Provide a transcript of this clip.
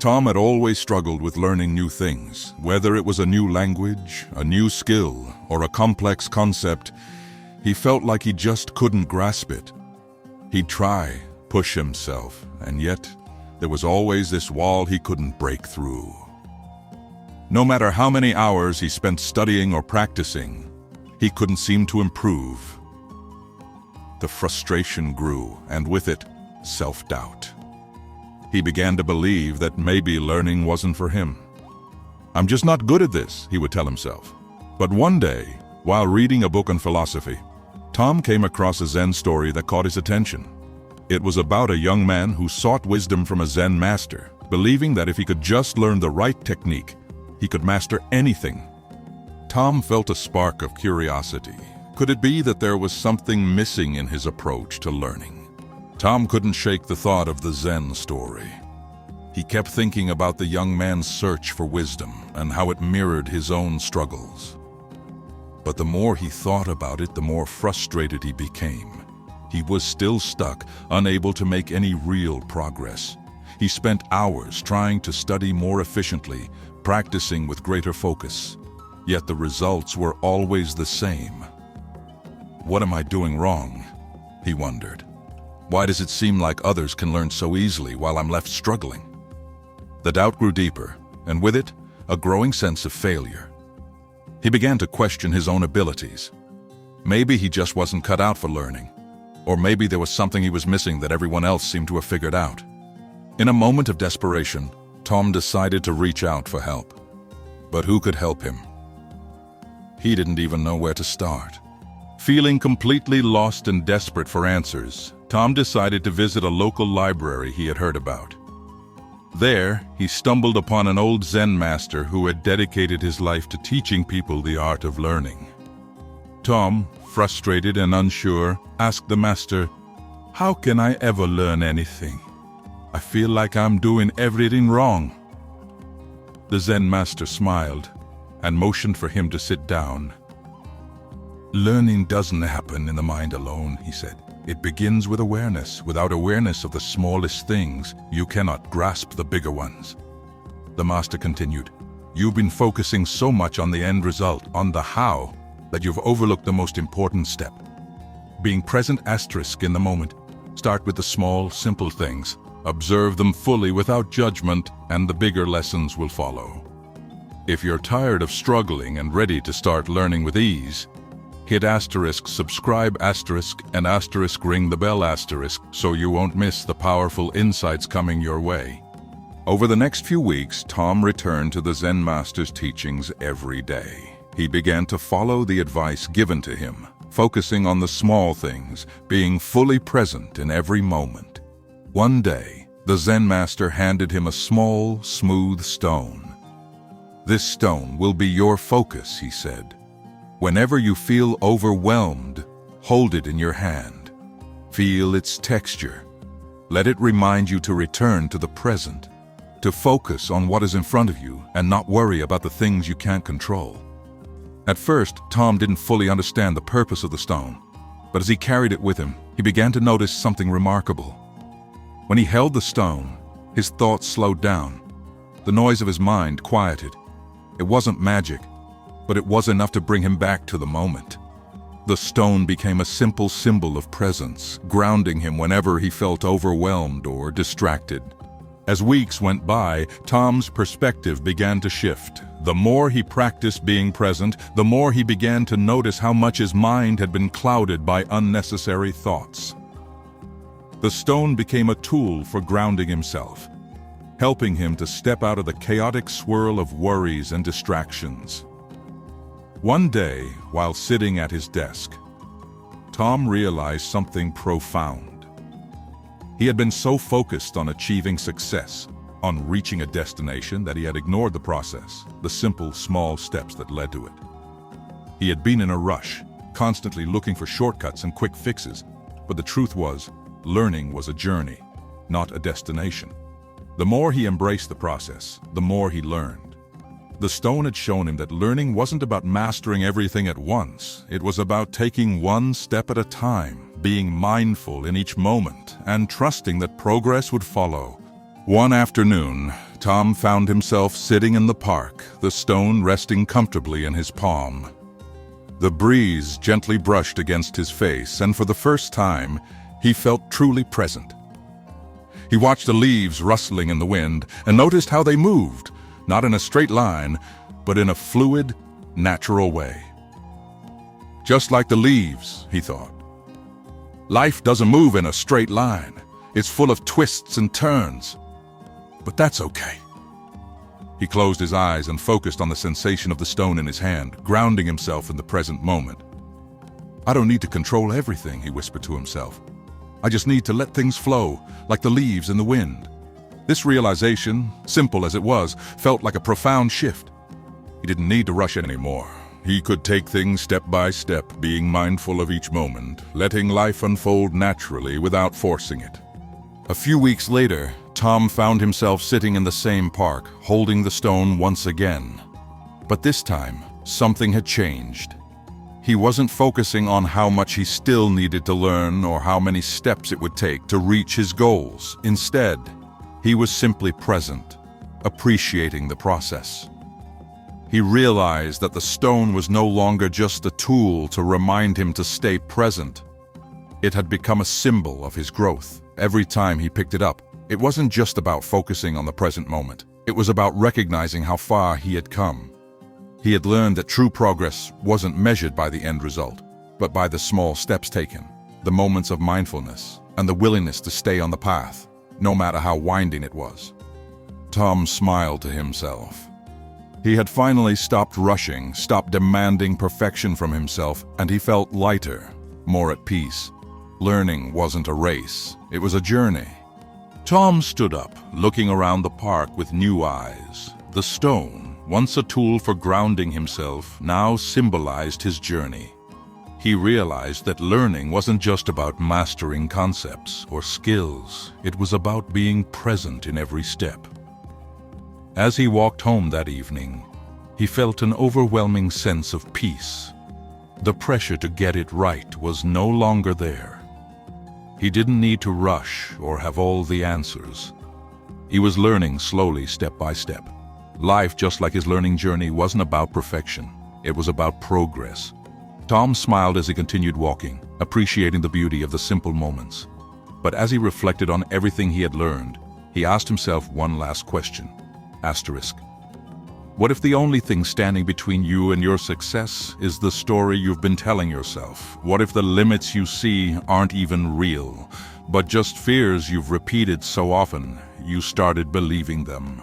Tom had always struggled with learning new things, whether it was a new language, a new skill, or a complex concept. He felt like he just couldn't grasp it. He'd try, push himself, and yet there was always this wall he couldn't break through. No matter how many hours he spent studying or practicing, he couldn't seem to improve. The frustration grew, and with it, self-doubt. He began to believe that maybe learning wasn't for him. "I'm just not good at this," he would tell himself. But one day, while reading a book on philosophy, Tom came across a Zen story that caught his attention. It was about a young man who sought wisdom from a Zen master, believing that if he could just learn the right technique, he could master anything. Tom felt a spark of curiosity. Could it be that there was something missing in his approach to learning? Tom couldn't shake the thought of the Zen story. He kept thinking about the young man's search for wisdom and how it mirrored his own struggles. But the more he thought about it, the more frustrated he became. He was still stuck, unable to make any real progress. He spent hours trying to study more efficiently, practicing with greater focus. Yet the results were always the same. "What am I doing wrong?" he wondered. "Why does it seem like others can learn so easily while I'm left struggling?" The doubt grew deeper, and with it, a growing sense of failure. He began to question his own abilities. Maybe he just wasn't cut out for learning, or maybe there was something he was missing that everyone else seemed to have figured out. In a moment of desperation, Tom decided to reach out for help. But who could help him? He didn't even know where to start. Feeling completely lost and desperate for answers, Tom decided to visit a local library he had heard about. There, he stumbled upon an old Zen master who had dedicated his life to teaching people the art of learning. Tom, frustrated and unsure, asked the master, "How can I ever learn anything? I feel like I'm doing everything wrong." The Zen master smiled and motioned for him to sit down. "Learning doesn't happen in the mind alone," he said. "It begins with awareness. Without awareness of the smallest things, you cannot grasp the bigger ones." The master continued, "You've been focusing so much on the end result, on the how, that you've overlooked the most important step. Being present * in the moment. Start with the small, simple things. Observe them fully without judgment, and the bigger lessons will follow. If you're tired of struggling and ready to start learning with ease, hit * subscribe * and * ring the bell * so you won't miss the powerful insights coming your way." Over the next few weeks, Tom returned to the Zen master's teachings every day. He began to follow the advice given to him, focusing on the small things, being fully present in every moment. One day, the Zen master handed him a small, smooth stone. "This stone will be your focus," he said. "Whenever you feel overwhelmed, hold it in your hand. Feel its texture. Let it remind you to return to the present, to focus on what is in front of you and not worry about the things you can't control." At first, Tom didn't fully understand the purpose of the stone, but as he carried it with him, he began to notice something remarkable. When he held the stone, his thoughts slowed down. The noise of his mind quieted. It wasn't magic, but it was enough to bring him back to the moment. The stone became a simple symbol of presence, grounding him whenever he felt overwhelmed or distracted. As weeks went by, Tom's perspective began to shift. The more he practiced being present, the more he began to notice how much his mind had been clouded by unnecessary thoughts. The stone became a tool for grounding himself, helping him to step out of the chaotic swirl of worries and distractions. One day, while sitting at his desk, Tom realized something profound. He had been so focused on achieving success, on reaching a destination, that he had ignored the process, the simple, small steps that led to it. He had been in a rush, constantly looking for shortcuts and quick fixes, but the truth was, learning was a journey, not a destination. The more he embraced the process, the more he learned. The stone had shown him that learning wasn't about mastering everything at once. It was about taking one step at a time, being mindful in each moment, and trusting that progress would follow. One afternoon, Tom found himself sitting in the park, the stone resting comfortably in his palm. The breeze gently brushed against his face, and for the first time, he felt truly present. He watched the leaves rustling in the wind and noticed how they moved, not in a straight line, but in a fluid, natural way. Just like the leaves, he thought. Life doesn't move in a straight line. It's full of twists and turns. But that's okay. He closed his eyes and focused on the sensation of the stone in his hand, grounding himself in the present moment. I don't need to control everything, he whispered to himself. I just need to let things flow, like the leaves in the wind. This realization, simple as it was, felt like a profound shift. He didn't need to rush it anymore. He could take things step by step, being mindful of each moment, letting life unfold naturally without forcing it. A few weeks later, Tom found himself sitting in the same park, holding the stone once again. But this time, something had changed. He wasn't focusing on how much he still needed to learn or how many steps it would take to reach his goals. Instead, he was simply present, appreciating the process. He realized that the stone was no longer just a tool to remind him to stay present. It had become a symbol of his growth. Every time he picked it up, it wasn't just about focusing on the present moment. It was about recognizing how far he had come. He had learned that true progress wasn't measured by the end result, but by the small steps taken, the moments of mindfulness, and the willingness to stay on the path, no matter how winding it was. Tom smiled to himself. He had finally stopped rushing, stopped demanding perfection from himself, and he felt lighter, more at peace. Learning wasn't a race, it was a journey. Tom stood up, looking around the park with new eyes. The stone, once a tool for grounding himself, now symbolized his journey. He realized that learning wasn't just about mastering concepts or skills. It was about being present in every step. As he walked home that evening, he felt an overwhelming sense of peace. The pressure to get it right was no longer there. He didn't need to rush or have all the answers. He was learning slowly, step by step. Life, just like his learning journey, wasn't about perfection. It was about progress. Tom smiled as he continued walking, appreciating the beauty of the simple moments. But as he reflected on everything he had learned, he asked himself one last question. Asterisk. What if the only thing standing between you and your success is the story you've been telling yourself? What if the limits you see aren't even real, but just fears you've repeated so often you started believing them?